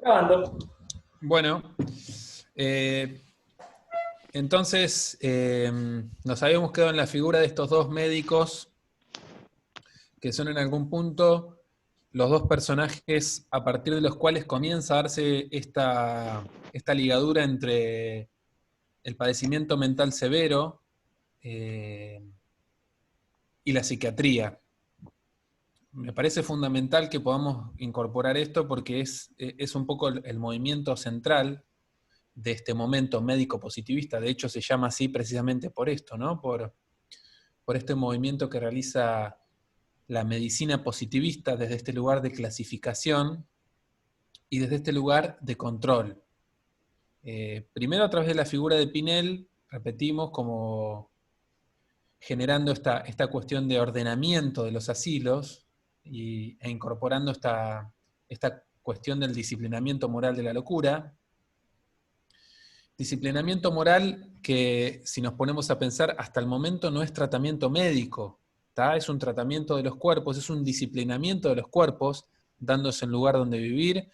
Grabando. Bueno, eh, entonces nos habíamos quedado en la figura de estos dos médicos que son en algún punto los dos personajes a partir de los cuales comienza a darse esta ligadura entre el padecimiento mental severo eh, y la psiquiatría. Me parece fundamental que podamos incorporar esto porque es un poco el movimiento central de este momento médico positivista. De hecho, se llama así precisamente por esto, ¿no? Por este movimiento que realiza la medicina positivista desde este lugar de clasificación y desde este lugar de control. Primero a través de la figura de Pinel, repetimos, como generando esta cuestión de ordenamiento de los asilos e incorporando esta cuestión del disciplinamiento moral de la locura. Disciplinamiento moral que, si nos ponemos a pensar, hasta el momento no es tratamiento médico, ¿tá? Es un tratamiento de los cuerpos, es un disciplinamiento de los cuerpos, dándose el lugar donde vivir,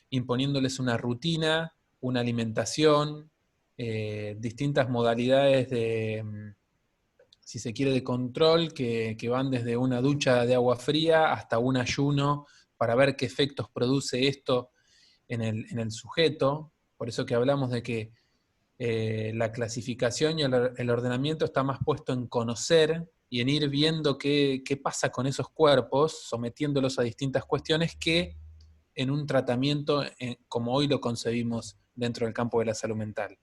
imponiéndoles una rutina, una alimentación, distintas modalidades de, si se quiere, de control, que van desde una ducha de agua fría hasta un ayuno para ver qué efectos produce esto en el sujeto. Por eso que hablamos de que la clasificación y el ordenamiento está más puesto en conocer y en ir viendo qué pasa con esos cuerpos, sometiéndolos a distintas cuestiones, que en un tratamiento como hoy lo concebimos dentro del campo de la salud mental.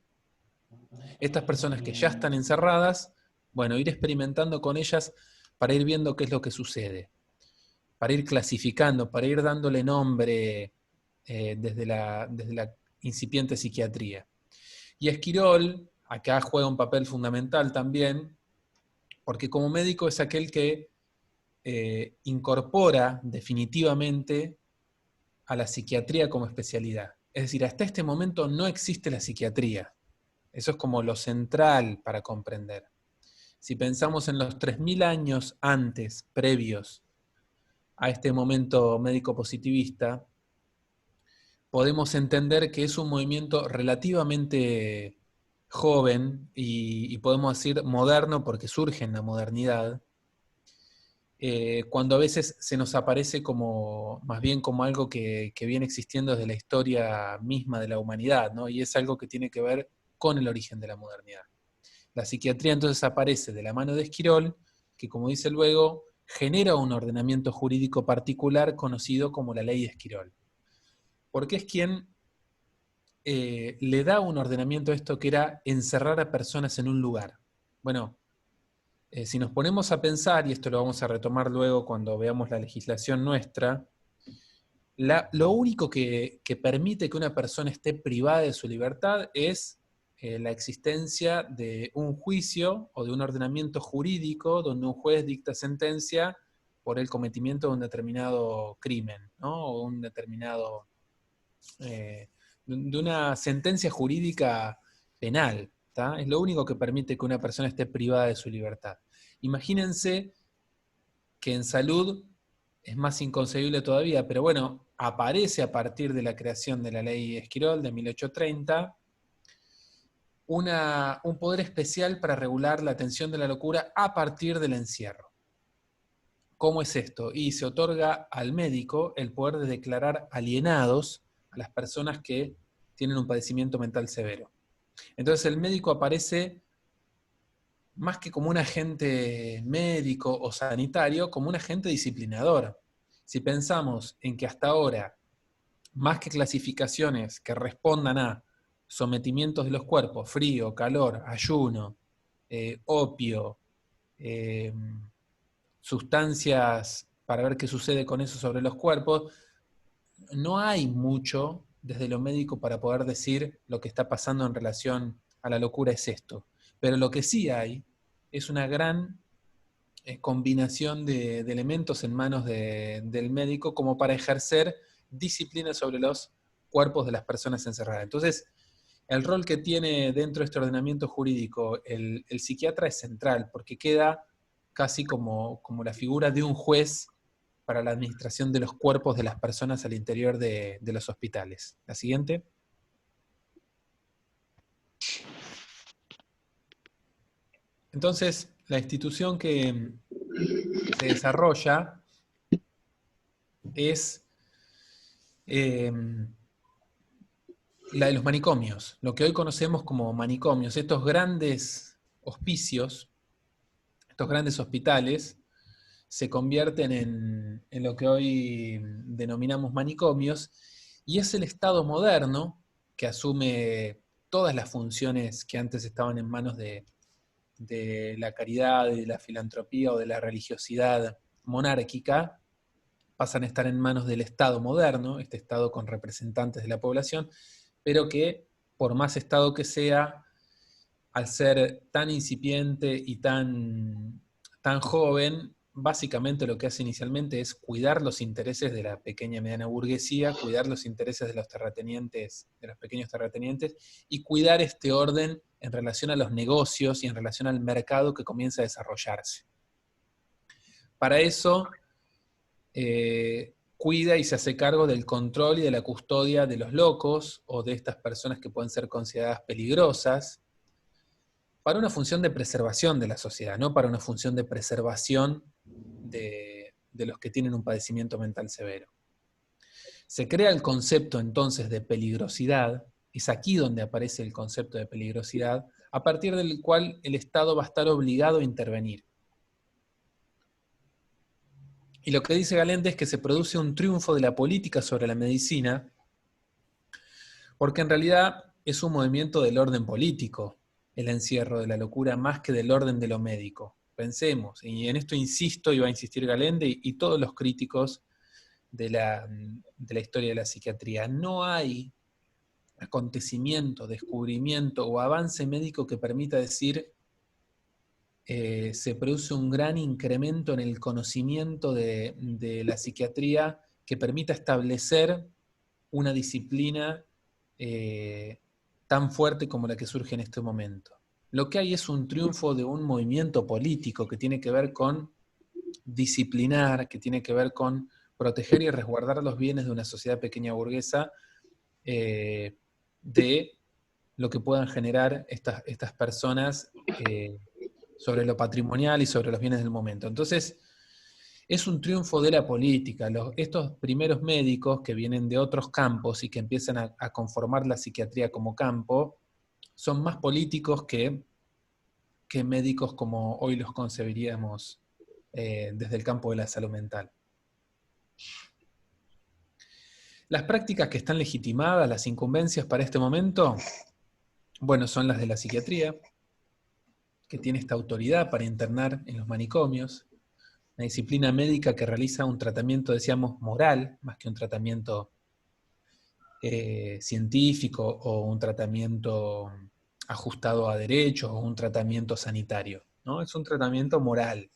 Estas personas que ya están encerradas, bueno, ir experimentando con ellas para ir viendo qué es lo que sucede, para ir clasificando, para ir dándole nombre desde la incipiente psiquiatría. Y Esquirol acá juega un papel fundamental también, porque como médico es aquel que incorpora definitivamente a la psiquiatría como especialidad. Es decir, hasta este momento no existe la psiquiatría. Eso es como lo central para comprender. Si pensamos en los 3000 años antes, previos a este momento médico positivista, podemos entender que es un movimiento relativamente joven y podemos decir moderno porque surge en la modernidad, cuando a veces se nos aparece como más bien como algo que viene existiendo desde la historia misma de la humanidad, ¿no? Y es algo que tiene que ver con el origen de la modernidad. La psiquiatría entonces aparece de la mano de Esquirol, que como dice luego, genera un ordenamiento jurídico particular conocido como la ley de Esquirol, porque es quien le da un ordenamiento a esto que era encerrar a personas en un lugar. Bueno, si nos ponemos a pensar, y esto lo vamos a retomar luego cuando veamos la legislación nuestra, lo único que permite que una persona esté privada de su libertad es la existencia de un juicio o de un ordenamiento jurídico donde un juez dicta sentencia por el cometimiento de un determinado crimen, ¿no? O un determinado de una sentencia jurídica penal, ¿tá? Es lo único que permite que una persona esté privada de su libertad. Imagínense que en salud es más inconcebible todavía, pero bueno, aparece a partir de la creación de la ley Esquirol de 1830 un poder especial para regular la atención de la locura a partir del encierro. ¿Cómo es esto? Y se otorga al médico el poder de declarar alienados a las personas que tienen un padecimiento mental severo. Entonces el médico aparece más que como un agente médico o sanitario, como un agente disciplinador. Si pensamos en que hasta ahora, más que clasificaciones que respondan a sometimientos de los cuerpos, frío, calor, ayuno, opio, eh, sustancias para ver qué sucede con eso sobre los cuerpos, no hay mucho desde lo médico para poder decir lo que está pasando en relación a la locura es esto. Pero lo que sí hay es una gran combinación de elementos en manos del médico como para ejercer disciplina sobre los cuerpos de las personas encerradas. Entonces, el rol que tiene dentro de este ordenamiento jurídico el psiquiatra es central, porque queda casi como la figura de un juez para la administración de los cuerpos de las personas al interior de los hospitales. La siguiente. Entonces, la institución que se desarrolla es la de los manicomios, lo que hoy conocemos como manicomios, estos grandes hospicios, estos grandes hospitales, se convierten en lo que hoy denominamos manicomios, y es el Estado moderno que asume todas las funciones que antes estaban en manos de la caridad, de la filantropía o de la religiosidad monárquica, pasan a estar en manos del Estado moderno, este Estado con representantes de la población, pero que, por más Estado que sea, al ser tan incipiente y tan joven, básicamente lo que hace inicialmente es cuidar los intereses de la pequeña y mediana burguesía, cuidar los intereses de los terratenientes, de los pequeños terratenientes, y cuidar este orden en relación a los negocios y en relación al mercado que comienza a desarrollarse. Para eso, cuida y se hace cargo del control y de la custodia de los locos o de estas personas que pueden ser consideradas peligrosas, para una función de preservación de la sociedad, no para una función de preservación de los que tienen un padecimiento mental severo. Se crea el concepto entonces de peligrosidad, es aquí donde aparece el concepto de peligrosidad, a partir del cual el Estado va a estar obligado a intervenir. Y lo que dice Galende es que se produce un triunfo de la política sobre la medicina, porque en realidad es un movimiento del orden político, el encierro de la locura, más que del orden de lo médico. Pensemos, y en esto insisto y va a insistir Galende y todos los críticos de la historia de la psiquiatría, no hay acontecimiento, descubrimiento o avance médico que permita decir se produce un gran incremento en el conocimiento de la psiquiatría que permita establecer una disciplina tan fuerte como la que surge en este momento. Lo que hay es un triunfo de un movimiento político que tiene que ver con disciplinar, que tiene que ver con proteger y resguardar los bienes de una sociedad pequeña burguesa de lo que puedan generar estas personas sobre lo patrimonial y sobre los bienes del momento. Entonces, es un triunfo de la política. Estos primeros médicos que vienen de otros campos y que empiezan a conformar la psiquiatría como campo, son más políticos que médicos como hoy los concebiríamos desde el campo de la salud mental. Las prácticas que están legitimadas, las incumbencias para este momento, bueno, son las de la psiquiatría, que tiene esta autoridad para internar en los manicomios, una disciplina médica que realiza un tratamiento, decíamos, moral, más que un tratamiento científico o un tratamiento ajustado a derechos o un tratamiento sanitario, ¿no? Es un tratamiento moral,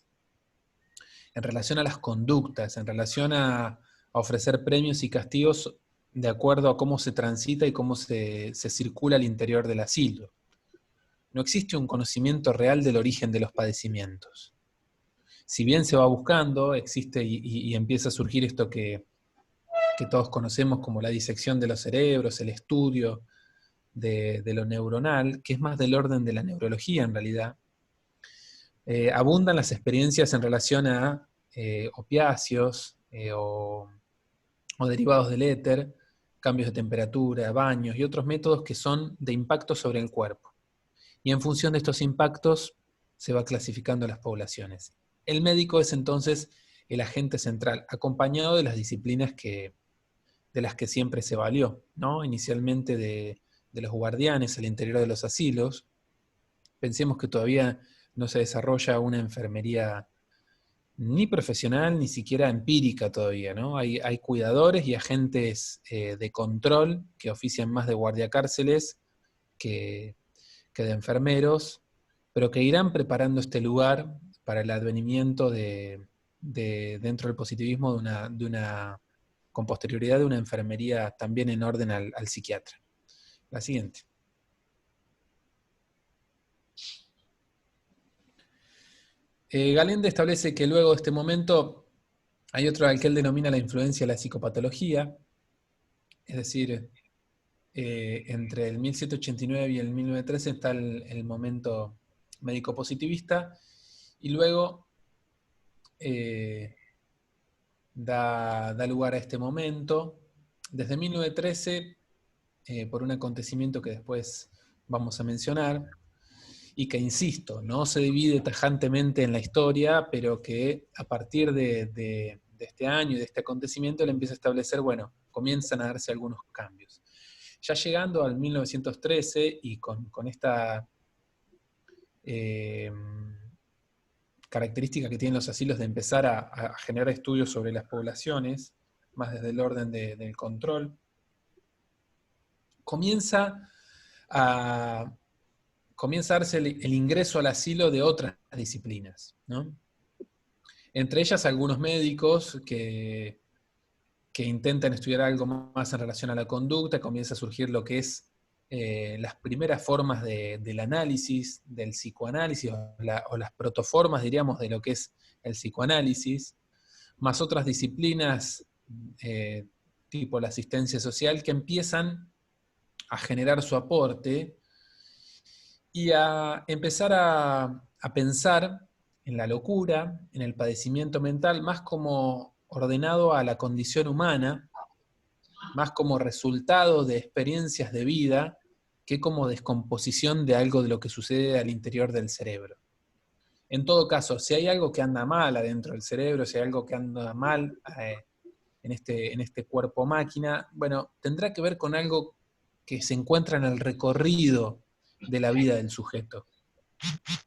en relación a las conductas, en relación a ofrecer premios y castigos de acuerdo a cómo se transita y cómo se circula al interior del asilo. No existe un conocimiento real del origen de los padecimientos. Si bien se va buscando, existe y empieza a surgir esto que todos conocemos como la disección de los cerebros, el estudio de lo neuronal, que es más del orden de la neurología en realidad. Abundan las experiencias en relación a opiáceos o derivados del éter, cambios de temperatura, baños y otros métodos que son de impacto sobre el cuerpo. Y en función de estos impactos se va clasificando las poblaciones. El médico es entonces el agente central, acompañado de las disciplinas de las que siempre se valió, ¿no? Inicialmente de los guardianes al interior de los asilos. Pensemos que todavía no se desarrolla una enfermería ni profesional, ni siquiera empírica todavía, ¿no? Hay cuidadores y agentes de control que ofician más de guardiacárceles que de enfermeros, pero que irán preparando este lugar para el advenimiento dentro del positivismo con posterioridad de una enfermería también en orden al psiquiatra. La siguiente. Galende establece que luego de este momento Hay otro al que él denomina la influencia de la psicopatología, es decir, entre el 1789 y el 1913 está el momento médico-positivista, y luego da lugar a este momento. Desde 1913, por un acontecimiento que después vamos a mencionar, y que, insisto, no se divide tajantemente en la historia, pero que a partir de este año y de este acontecimiento él empieza a establecer, bueno, comienzan a darse algunos cambios. Ya llegando al 1913 y con esta característica que tienen los asilos de empezar a generar estudios sobre las poblaciones, más desde el orden del control, comienza a darse el ingreso al asilo de otras disciplinas, ¿no? Entre ellas algunos médicos que intentan estudiar algo más en relación a la conducta. Comienza a surgir lo que es las primeras formas del análisis, del psicoanálisis, o las protoformas, diríamos, de lo que es el psicoanálisis, más otras disciplinas tipo la asistencia social, que empiezan a generar su aporte y a empezar a pensar en la locura, en el padecimiento mental, más como ordenado a la condición humana, más como resultado de experiencias de vida, que como descomposición de algo de lo que sucede al interior del cerebro. En todo caso, si hay algo que anda mal adentro del cerebro, si hay algo que anda mal en este cuerpo máquina, bueno, tendrá que ver con algo que se encuentra en el recorrido de la vida del sujeto.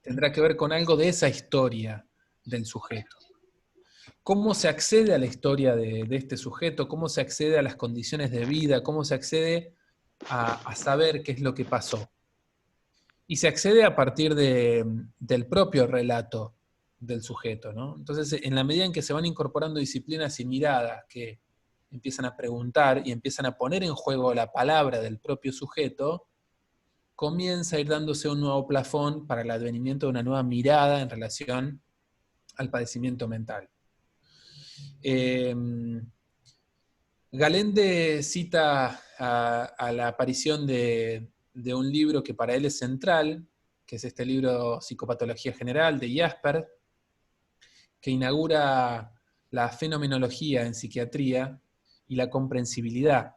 Tendrá que ver con algo de esa historia del sujeto. ¿Cómo se accede a la historia de este sujeto? ¿Cómo se accede a las condiciones de vida? ¿Cómo se accede a saber qué es lo que pasó? Y se accede a partir del propio relato del sujeto, ¿no? Entonces, en la medida en que se van incorporando disciplinas y miradas que empiezan a preguntar y empiezan a poner en juego la palabra del propio sujeto, comienza a ir dándose un nuevo plafón para el advenimiento de una nueva mirada en relación al padecimiento mental. Galende cita a la aparición de un libro que para él es central, que es este libro Psicopatología General de Jasper, que inaugura la fenomenología en psiquiatría y la comprensibilidad.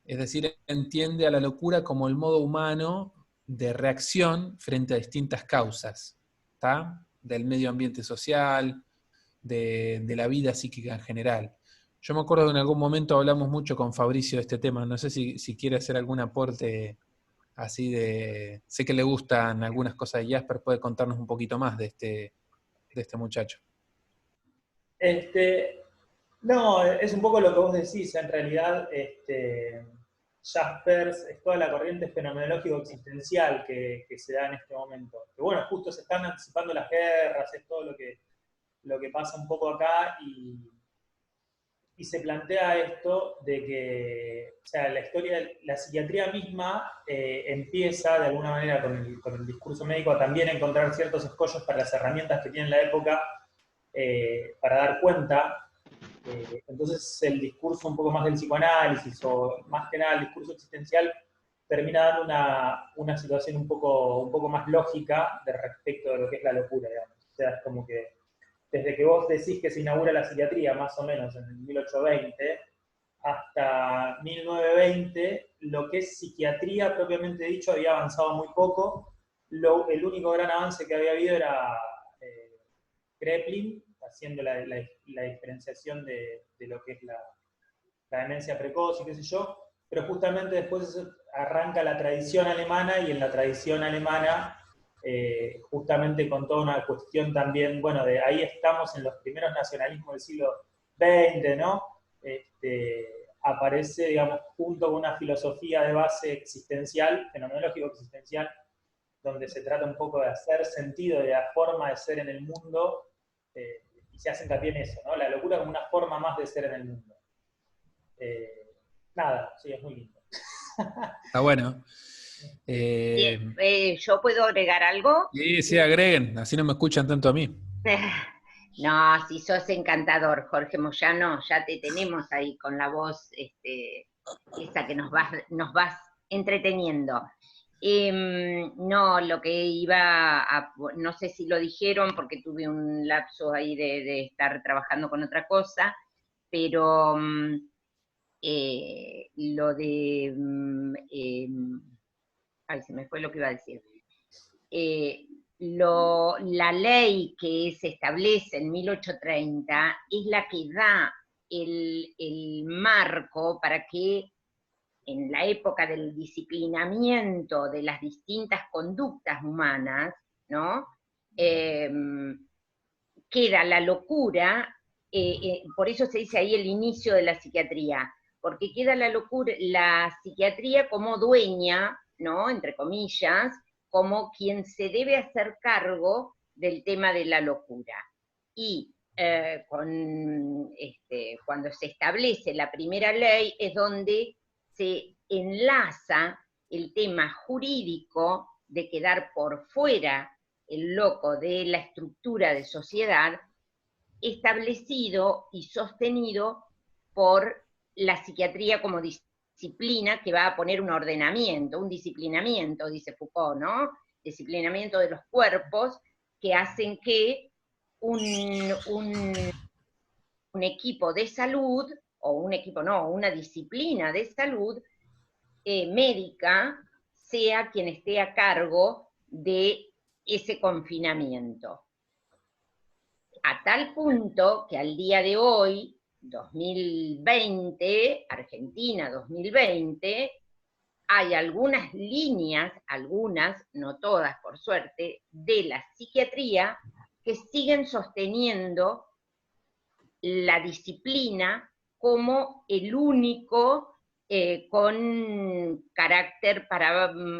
Es decir, entiende a la locura como el modo humano de reacción frente a distintas causas, ¿tá? Del medio ambiente social, de la vida psíquica en general. Yo me acuerdo que en algún momento hablamos mucho con Fabricio de este tema. No sé si quiere hacer algún aporte así de... Sé que le gustan algunas cosas de Jasper, puede contarnos un poquito más de este muchacho. No, es un poco lo que vos decís. En realidad, Jaspers es toda la corriente fenomenológico-existencial que se da en este momento. Que bueno, justo se están anticipando las guerras, es todo lo que pasa un poco acá, y se plantea esto de que, o sea, la historia, la psiquiatría misma empieza de alguna manera con el discurso médico a también encontrar ciertos escollos para las herramientas que tiene la época para dar cuenta. Entonces el discurso un poco más del psicoanálisis, o más que nada el discurso existencial, termina dando una situación un poco más lógica de respecto de lo que es la locura, digamos. O sea, es como que desde que vos decís que se inaugura la psiquiatría, más o menos en el 1820, hasta 1920, lo que es psiquiatría propiamente dicho había avanzado muy poco. El único gran avance que había habido era Kraepelin, haciendo la diferenciación de lo que es la demencia precoz y qué sé yo, pero justamente después arranca la tradición alemana, y en la tradición alemana, justamente con toda una cuestión también, bueno, de ahí estamos en los primeros nacionalismos del siglo XX, ¿no? Aparece, digamos, junto con una filosofía de base existencial, fenomenológico-existencial, donde se trata un poco de hacer sentido de la forma de ser en el mundo, y se hace hincapié en eso, ¿no? La locura como una forma más de ser en el mundo. Nada, sí, es muy lindo. Está bueno. ¿Yo puedo agregar algo? Sí, agreguen, así no me escuchan tanto a mí. No, si sos encantador, Jorge Moyano, ya te tenemos ahí con la voz esa que nos vas entreteniendo. No, lo que no sé si lo dijeron porque tuve un lapso ahí de estar trabajando con otra cosa, pero lo de, ay, se me fue lo que iba a decir. Eh, la ley que se establece en 1830 es la que da el marco para que en la época del disciplinamiento de las distintas conductas humanas, ¿no? Eh, Queda la locura, por eso se dice ahí el inicio de la psiquiatría, porque queda la locura, la psiquiatría como dueña, ¿no? Entre comillas, como quien se debe hacer cargo del tema de la locura. Y cuando se establece la primera ley es donde se enlaza el tema jurídico de quedar por fuera el loco de la estructura de sociedad, establecido y sostenido por la psiquiatría como disciplina que va a poner un ordenamiento, un disciplinamiento, dice Foucault, ¿no? Disciplinamiento de los cuerpos que hacen que un equipo de salud, o un equipo no, una disciplina de salud médica, sea quien esté a cargo de ese confinamiento. A tal punto que al día de hoy, 2020, Argentina 2020, hay algunas líneas, algunas, no todas por suerte, de la psiquiatría que siguen sosteniendo la disciplina como el único con carácter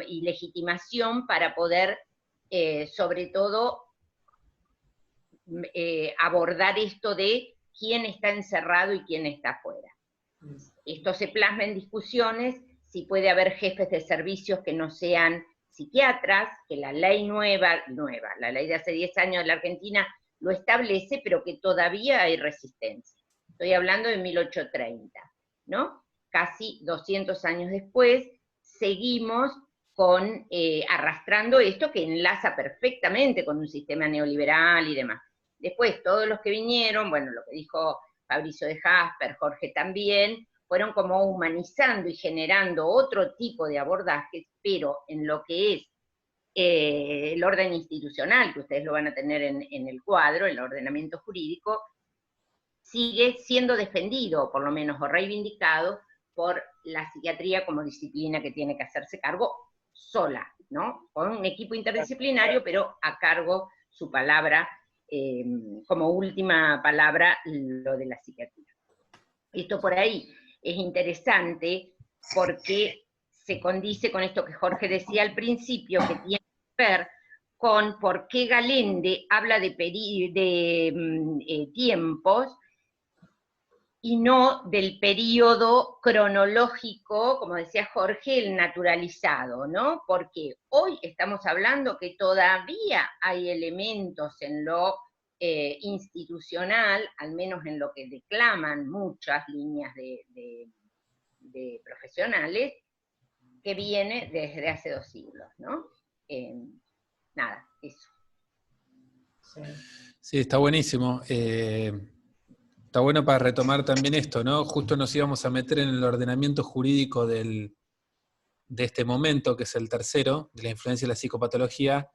y legitimación para poder, sobre todo, abordar esto de quién está encerrado y quién está afuera. Esto se plasma en discusiones, si puede haber jefes de servicios que no sean psiquiatras, que la ley nueva, la ley de hace 10 años de la Argentina lo establece, pero que todavía hay resistencia. Estoy hablando de 1830, ¿no? Casi 200 años después, seguimos arrastrando esto que enlaza perfectamente con un sistema neoliberal y demás. Después, todos los que vinieron, bueno, lo que dijo Fabricio de Jasper, Jorge también, fueron como humanizando y generando otro tipo de abordajes, pero en lo que es el orden institucional, que ustedes lo van a tener en el cuadro, el ordenamiento jurídico, sigue siendo defendido, por lo menos, o reivindicado por la psiquiatría como disciplina que tiene que hacerse cargo sola, ¿no? Con un equipo interdisciplinario, pero a cargo su palabra, como última palabra, lo de la psiquiatría. Esto por ahí es interesante porque se condice con esto que Jorge decía al principio, que tiene que ver con por qué Galende habla de tiempos y no del periodo cronológico, como decía Jorge, el naturalizado, ¿no? Porque hoy estamos hablando que todavía hay elementos en lo institucional, al menos en lo que declaman muchas líneas de profesionales, que viene desde hace 2 siglos, ¿no? Nada, eso. Sí, está buenísimo. Está bueno para retomar también esto, ¿no? Justo nos íbamos a meter en el ordenamiento jurídico de este momento, que es el tercero, de la influencia de la psicopatología,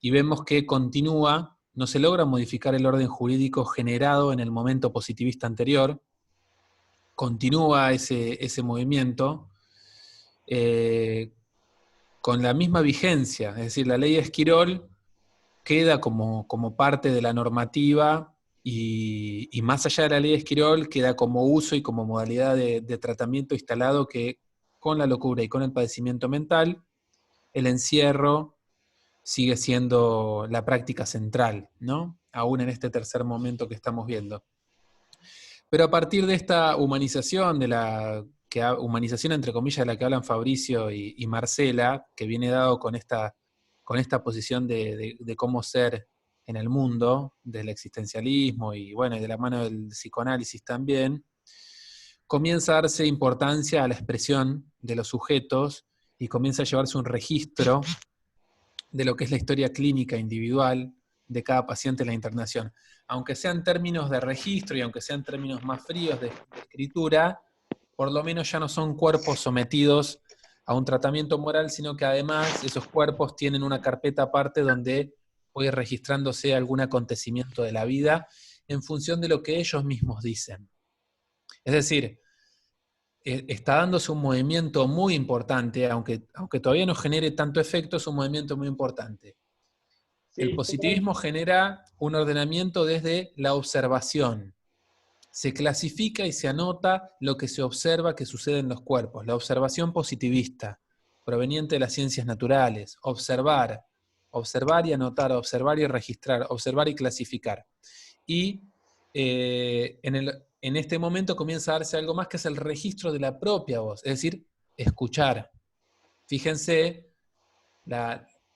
y vemos que continúa, no se logra modificar el orden jurídico generado en el momento positivista anterior, continúa ese movimiento con la misma vigencia, es decir, la ley de Esquirol queda como parte de la normativa y más allá de la ley de Esquirol queda como uso y como modalidad de tratamiento instalado que con la locura y con el padecimiento mental, el encierro sigue siendo la práctica central, ¿no? Aún en este tercer momento que estamos viendo. Pero a partir de esta humanización, humanización entre comillas de la que hablan Fabricio y Marcela, que viene dado con esta posición de cómo ser en el mundo, del existencialismo y bueno, y de la mano del psicoanálisis también, comienza a darse importancia a la expresión de los sujetos y comienza a llevarse un registro de lo que es la historia clínica individual de cada paciente en la internación. Aunque sean términos de registro y aunque sean términos más fríos de escritura, por lo menos ya no son cuerpos sometidos a un tratamiento moral, sino que además esos cuerpos tienen una carpeta aparte donde puede ir registrándose algún acontecimiento de la vida en función de lo que ellos mismos dicen. Es decir, está dándose un movimiento muy importante, aunque todavía no genere tanto efecto, es un movimiento muy importante. Sí, El positivismo genera un ordenamiento desde la observación. Se clasifica y se anota lo que se observa que sucede en los cuerpos. La observación positivista, proveniente de las ciencias naturales. Observar y anotar, observar y registrar, observar y clasificar. Y en este momento comienza a darse algo más que es el registro de la propia voz, es decir, escuchar. Fíjense,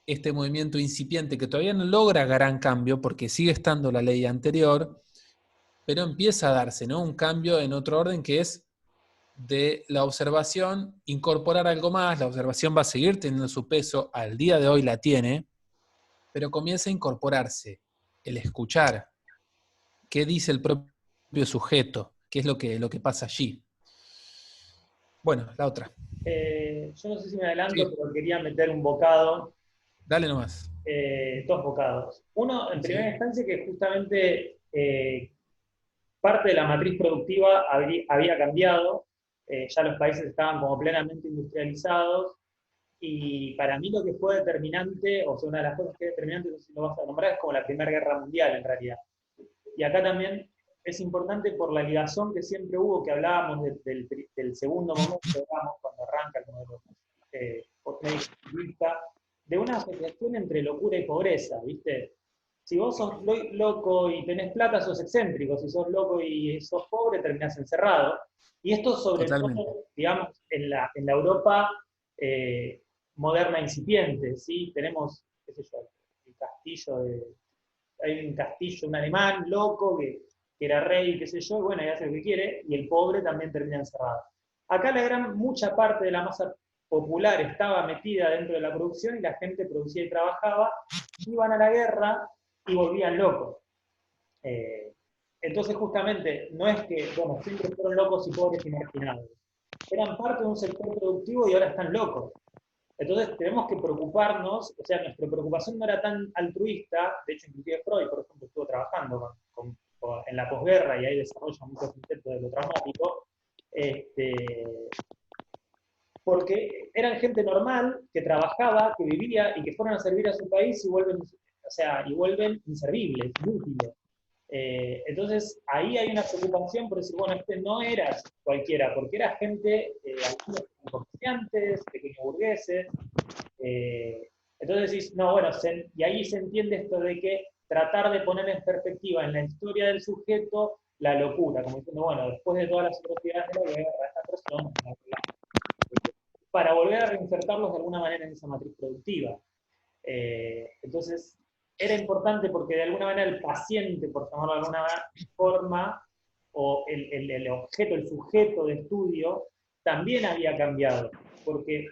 este movimiento incipiente que todavía no logra gran cambio porque sigue estando la ley anterior, pero empieza a darse, ¿no?, un cambio en otro orden que es de la observación, incorporar algo más. La observación va a seguir teniendo su peso, al día de hoy la tiene, pero comienza a incorporarse el escuchar. ¿Qué dice el propio sujeto? ¿Qué es lo que pasa allí? Bueno, la otra. Yo no sé si me adelanto, Sí. pero quería meter un bocado, Dale nomás. dos bocados. Uno, en primera Sí. instancia, que justamente parte de la matriz productiva había cambiado, ya los países estaban como plenamente industrializados, y para mí lo que fue determinante, o sea, una de las cosas que es determinante, no sé si lo vas a nombrar, es como la Primera Guerra Mundial en realidad. Y acá también es importante por la ligazón que siempre hubo, que hablábamos del segundo momento, digamos, cuando arranca el modelo positivista, de una asociación entre locura y pobreza, ¿viste? Si vos sos loco y tenés plata, sos excéntrico. Si sos loco y sos pobre, terminás encerrado. Y esto sobre Totalmente. todo, digamos, en la Europa moderna incipiente, ¿sí? Tenemos, qué sé yo, el castillo hay un castillo, un alemán loco que era rey, qué sé yo, y bueno, y hace lo que quiere, y el pobre también termina encerrado. Acá mucha parte de la masa popular estaba metida dentro de la producción y la gente producía y trabajaba, iban a la guerra y volvían locos. Entonces justamente no es que, bueno, siempre fueron locos y pobres y marginados. Eran parte de un sector productivo y ahora están locos. Entonces tenemos que preocuparnos, o sea, nuestra preocupación no era tan altruista, de hecho inclusive Freud, por ejemplo, estuvo trabajando en la posguerra y ahí desarrolla muchos conceptos de lo traumático, porque eran gente normal, que trabajaba, que vivía y que fueron a servir a su país y vuelven inservibles, inútiles. Entonces ahí hay una preocupación por decir, bueno, este no era cualquiera, porque era gente, algunos comerciantes, pequeños burgueses. Entonces decís, no, bueno, y ahí se entiende esto de que tratar de poner en perspectiva en la historia del sujeto la locura, como diciendo, bueno, después de todas las atrocidades de la guerra, esta persona, para volver a reinsertarlos de alguna manera en esa matriz productiva. Entonces, era importante porque de alguna manera el paciente, por llamarlo de alguna forma, o el objeto, el sujeto de estudio, también había cambiado, porque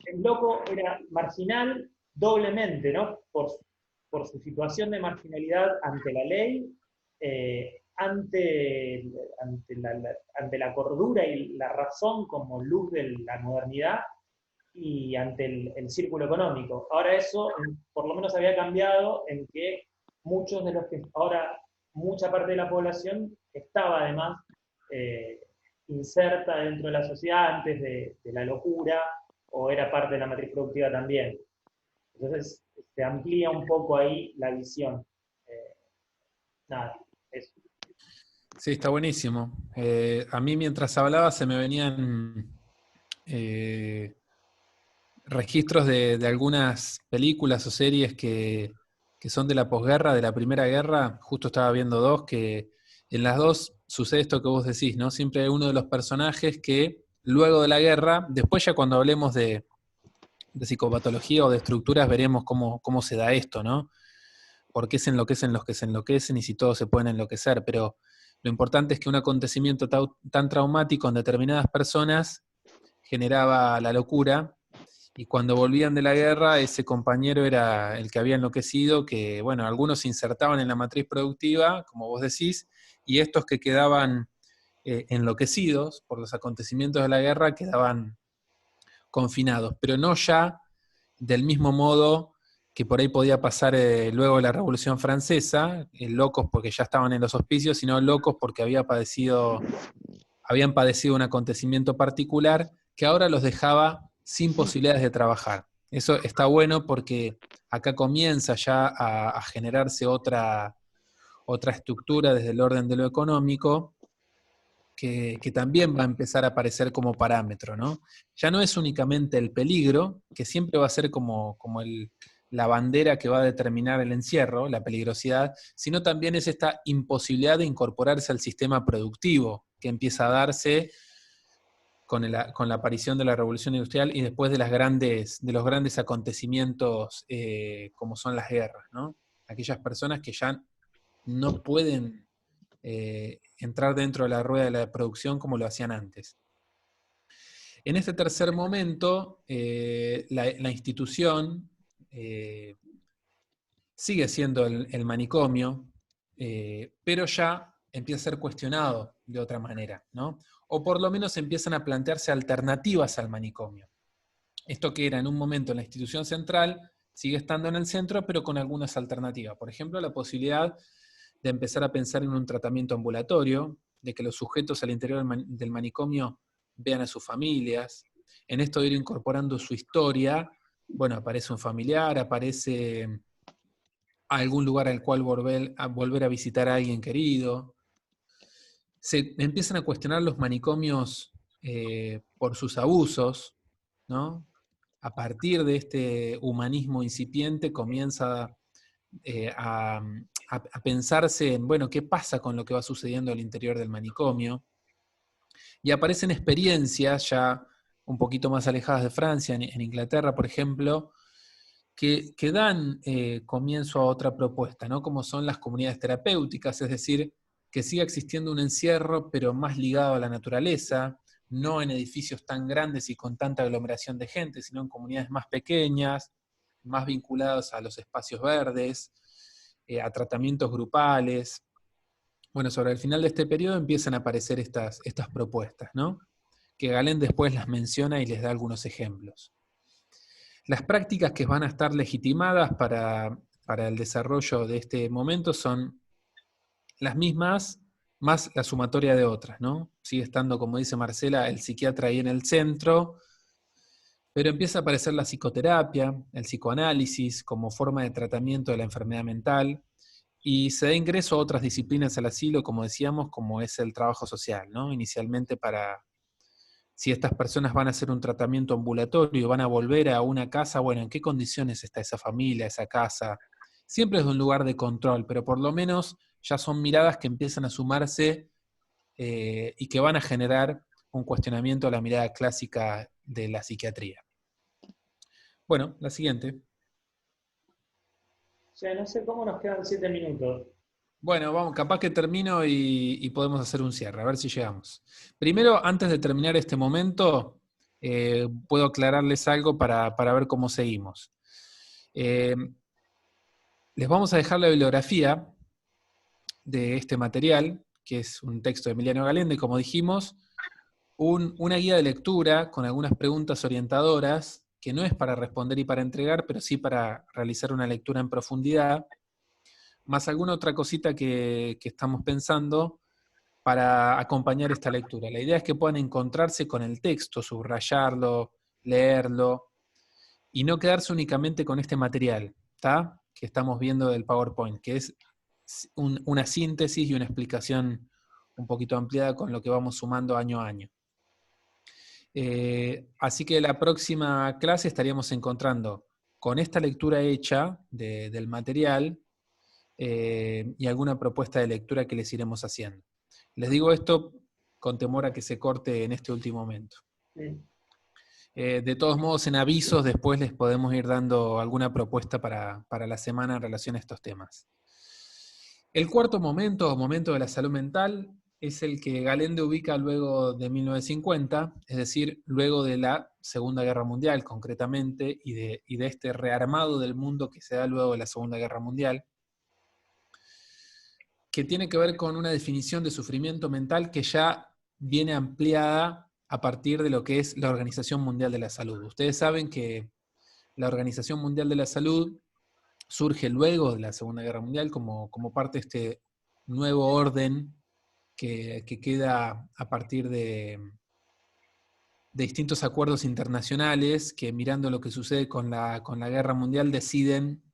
el loco era marginal doblemente, ¿no? Por su situación de marginalidad ante la ley, ante la cordura y la razón como luz de la modernidad, y ante el círculo económico. Ahora eso, por lo menos había cambiado en que muchos de los que ahora, mucha parte de la población estaba además inserta dentro de la sociedad antes de la locura, o era parte de la matriz productiva también. Entonces se amplía un poco ahí la visión. Nada, eso. Sí, está buenísimo. A mí mientras hablaba se me venían registros de algunas películas o series que son de la posguerra, de la Primera Guerra. Justo estaba viendo dos, que en las dos sucede esto que vos decís, ¿no? Siempre hay uno de los personajes que luego de la guerra, después ya cuando hablemos de psicopatología o de estructuras veremos cómo se da esto, ¿no? por qué se enloquecen los que se enloquecen y si todos se pueden enloquecer, pero lo importante es que un acontecimiento tan traumático en determinadas personas generaba la locura, y cuando volvían de la guerra, ese compañero era el que había enloquecido, que, bueno, algunos se insertaban en la matriz productiva, como vos decís, y estos que quedaban enloquecidos por los acontecimientos de la guerra quedaban confinados, pero no ya del mismo modo que por ahí podía pasar luego de la Revolución Francesa, locos porque ya estaban en los hospicios, sino locos porque habían padecido un acontecimiento particular que ahora los dejaba sin posibilidades de trabajar. Eso está bueno porque acá comienza ya a generarse otra estructura desde el orden de lo económico, que también va a empezar a aparecer como parámetro, ¿no? Ya no es únicamente el peligro, que siempre va a ser como la bandera que va a determinar el encierro, la peligrosidad, sino también es esta imposibilidad de incorporarse al sistema productivo que empieza a darse con la aparición de la Revolución Industrial y después de los grandes acontecimientos como son las guerras, ¿no? Aquellas personas que ya no pueden entrar dentro de la rueda de la producción como lo hacían antes. En este tercer momento, la institución sigue siendo el manicomio, pero ya empieza a ser cuestionado de otra manera, ¿no? O por lo menos empiezan a plantearse alternativas al manicomio. Esto que era en un momento en la institución central, sigue estando en el centro, pero con algunas alternativas. Por ejemplo, la posibilidad de empezar a pensar en un tratamiento ambulatorio, de que los sujetos al interior del manicomio vean a sus familias. En esto de ir incorporando su historia, bueno, aparece un familiar, aparece algún lugar al cual volver a visitar a alguien querido. Se empiezan a cuestionar los manicomios por sus abusos, ¿no? A partir de este humanismo incipiente comienza a pensarse en, bueno, ¿qué pasa con lo que va sucediendo al interior del manicomio? Y aparecen experiencias ya un poquito más alejadas de Francia, en Inglaterra, por ejemplo, que dan comienzo a otra propuesta, ¿no? Como son las comunidades terapéuticas, es decir, que siga existiendo un encierro, pero más ligado a la naturaleza, no en edificios tan grandes y con tanta aglomeración de gente, sino en comunidades más pequeñas, más vinculados a los espacios verdes, a tratamientos grupales. Bueno, sobre el final de este periodo empiezan a aparecer estas propuestas, ¿no? Que Galen después las menciona y les da algunos ejemplos. Las prácticas que van a estar legitimadas para el desarrollo de este momento son las mismas, más la sumatoria de otras, ¿no? Sigue estando, como dice Marcela, el psiquiatra ahí en el centro, pero empieza a aparecer la psicoterapia, el psicoanálisis como forma de tratamiento de la enfermedad mental, y se da ingreso a otras disciplinas al asilo, como decíamos, como es el trabajo social, ¿no? Inicialmente si estas personas van a hacer un tratamiento ambulatorio, van a volver a una casa, bueno, ¿en qué condiciones está esa familia, esa casa? Siempre es de un lugar de control, pero por lo menos ya son miradas que empiezan a sumarse y que van a generar un cuestionamiento a la mirada clásica de la psiquiatría. Bueno, la siguiente. Ya no sé cómo nos quedan 7 minutos. Bueno, vamos, capaz que termino y podemos hacer un cierre, a ver si llegamos. Primero, antes de terminar este momento, puedo aclararles algo para ver cómo seguimos. Les vamos a dejar la bibliografía de este material, que es un texto de Emiliano Galende, como dijimos, una guía de lectura con algunas preguntas orientadoras, que no es para responder y para entregar, pero sí para realizar una lectura en profundidad, más alguna otra cosita que estamos pensando para acompañar esta lectura. La idea es que puedan encontrarse con el texto, subrayarlo, leerlo, y no quedarse únicamente con este material, ¿tá? Que estamos viendo del PowerPoint, que es una síntesis y una explicación un poquito ampliada con lo que vamos sumando año a año. Así que la próxima clase estaríamos encontrando con esta lectura hecha del material y alguna propuesta de lectura que les iremos haciendo. Les digo esto con temor a que se corte en este último momento. Sí. De todos modos, en avisos después les podemos ir dando alguna propuesta para la semana en relación a estos temas. El cuarto momento, o momento de la salud mental, es el que Galende ubica luego de 1950, es decir, luego de la Segunda Guerra Mundial concretamente, y de este rearmado del mundo que se da luego de la Segunda Guerra Mundial, que tiene que ver con una definición de sufrimiento mental que ya viene ampliada a partir de lo que es la Organización Mundial de la Salud. Ustedes saben que la Organización Mundial de la Salud surge luego de la Segunda Guerra Mundial como parte de este nuevo orden que queda a partir de distintos acuerdos internacionales que, mirando lo que sucede con la Guerra Mundial, deciden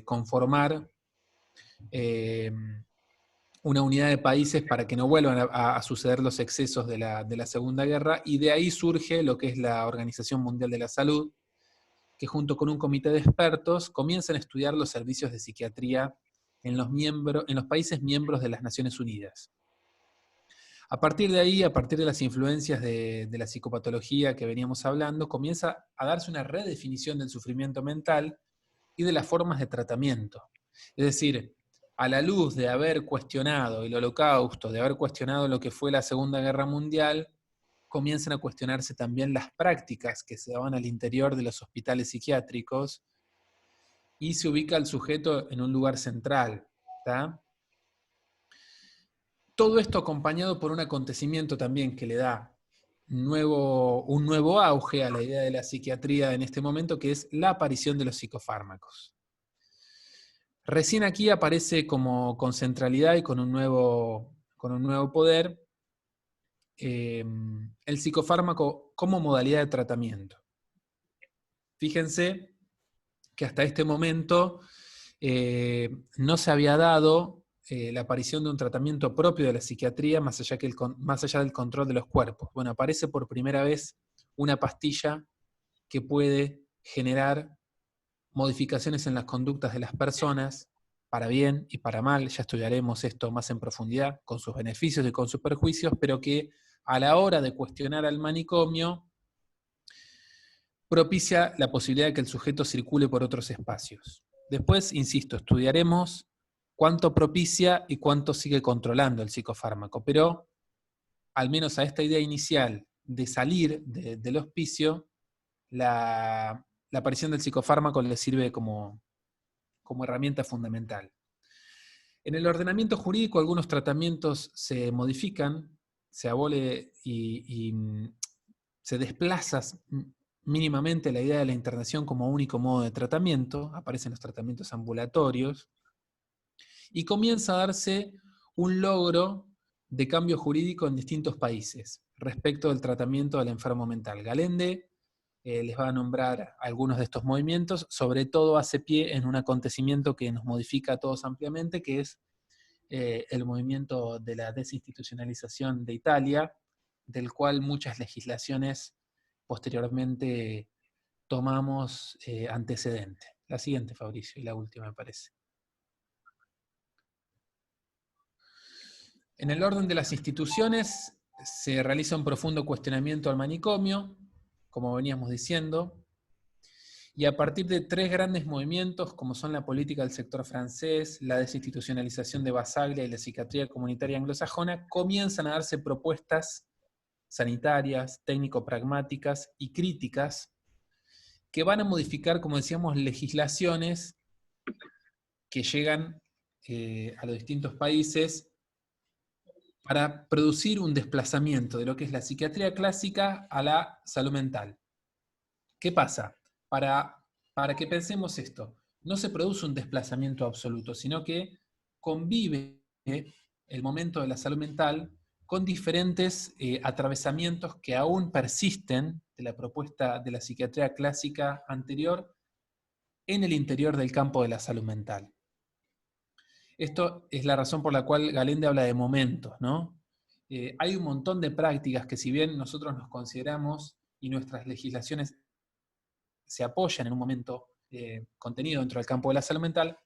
conformar una unidad de países para que no vuelvan a suceder los excesos de la Segunda Guerra, y de ahí surge lo que es la Organización Mundial de la Salud, que junto con un comité de expertos comienzan a estudiar los servicios de psiquiatría en los países miembros de las Naciones Unidas. A partir de ahí, a partir de las influencias de la psicopatología que veníamos hablando, comienza a darse una redefinición del sufrimiento mental y de las formas de tratamiento. Es decir, a la luz de haber cuestionado el Holocausto, de haber cuestionado lo que fue la Segunda Guerra Mundial, comienzan a cuestionarse también las prácticas que se daban al interior de los hospitales psiquiátricos, y se ubica al sujeto en un lugar central, ¿tá? Todo esto acompañado por un acontecimiento también que le da un nuevo auge a la idea de la psiquiatría en este momento, que es la aparición de los psicofármacos. Recién aquí aparece con centralidad y con un nuevo poder el psicofármaco como modalidad de tratamiento. Fíjense que hasta este momento no se había dado la aparición de un tratamiento propio de la psiquiatría más allá del control de los cuerpos. Bueno, aparece por primera vez una pastilla que puede generar modificaciones en las conductas de las personas, para bien y para mal. Ya estudiaremos esto más en profundidad, con sus beneficios y con sus perjuicios, pero que a la hora de cuestionar al manicomio, propicia la posibilidad de que el sujeto circule por otros espacios. Después, insisto, estudiaremos cuánto propicia y cuánto sigue controlando el psicofármaco, pero al menos a esta idea inicial de salir del hospicio, la aparición del psicofármaco le sirve como herramienta fundamental. En el ordenamiento jurídico algunos tratamientos se modifican, se abole y se desplaza mínimamente la idea de la internación como único modo de tratamiento, aparecen los tratamientos ambulatorios, y comienza a darse un logro de cambio jurídico en distintos países respecto del tratamiento del enfermo mental. Galende les va a nombrar algunos de estos movimientos, sobre todo hace pie en un acontecimiento que nos modifica a todos ampliamente, que es el movimiento de la desinstitucionalización de Italia, del cual muchas legislaciones posteriormente tomamos antecedente. La siguiente, Fabricio, y la última me parece. En el orden de las instituciones se realiza un profundo cuestionamiento al manicomio, como veníamos diciendo, y a partir de tres grandes movimientos, como son la política del sector francés, la desinstitucionalización de Basaglia y la psiquiatría comunitaria anglosajona, comienzan a darse propuestas sanitarias, técnico-pragmáticas y críticas que van a modificar, como decíamos, legislaciones que llegan a los distintos países para producir un desplazamiento de lo que es la psiquiatría clásica a la salud mental. ¿Qué pasa? Para que pensemos esto, no se produce un desplazamiento absoluto, sino que convive el momento de la salud mental con diferentes atravesamientos que aún persisten de la propuesta de la psiquiatría clásica anterior en el interior del campo de la salud mental. Esto es la razón por la cual Galende habla de momentos, ¿no? Hay un montón de prácticas que, si bien nosotros nos consideramos y nuestras legislaciones se apoyan en un momento contenido dentro del campo de la salud mental,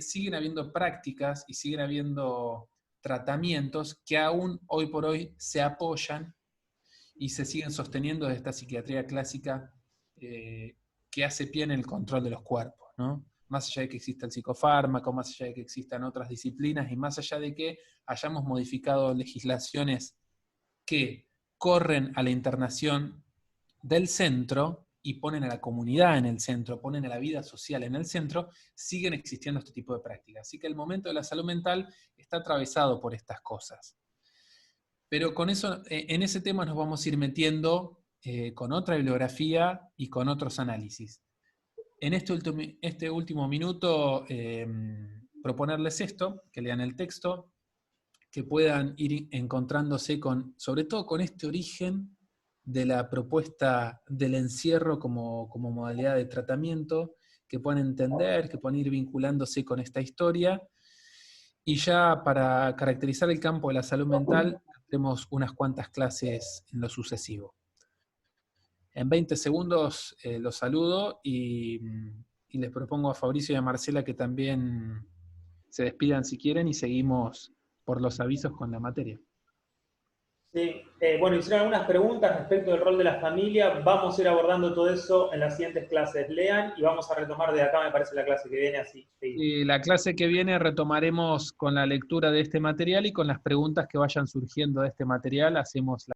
siguen habiendo prácticas y siguen habiendo tratamientos que aún hoy por hoy se apoyan y se siguen sosteniendo de esta psiquiatría clásica que hace pie en el control de los cuerpos, ¿no? Más allá de que exista el psicofármaco, más allá de que existan otras disciplinas y más allá de que hayamos modificado legislaciones que corren a la internación del centro y ponen a la comunidad en el centro, ponen a la vida social en el centro, siguen existiendo este tipo de prácticas. Así que el momento de la salud mental está atravesado por estas cosas. Pero con eso, en ese tema nos vamos a ir metiendo con otra bibliografía y con otros análisis. En este último minuto, proponerles esto, que lean el texto, que puedan ir encontrándose sobre todo con este origen de la propuesta del encierro como modalidad de tratamiento, que puedan entender, que puedan ir vinculándose con esta historia. Y ya para caracterizar el campo de la salud mental, tenemos unas cuantas clases en lo sucesivo. En 20 segundos los saludo y les propongo a Fabricio y a Marcela que también se despidan si quieren y seguimos por los avisos con la materia. Sí, bueno, hicieron algunas preguntas respecto del rol de la familia. Vamos a ir abordando todo eso en las siguientes clases. Lean y vamos a retomar de acá, me parece, la clase que viene así. Y la clase que viene retomaremos con la lectura de este material y con las preguntas que vayan surgiendo de este material hacemos la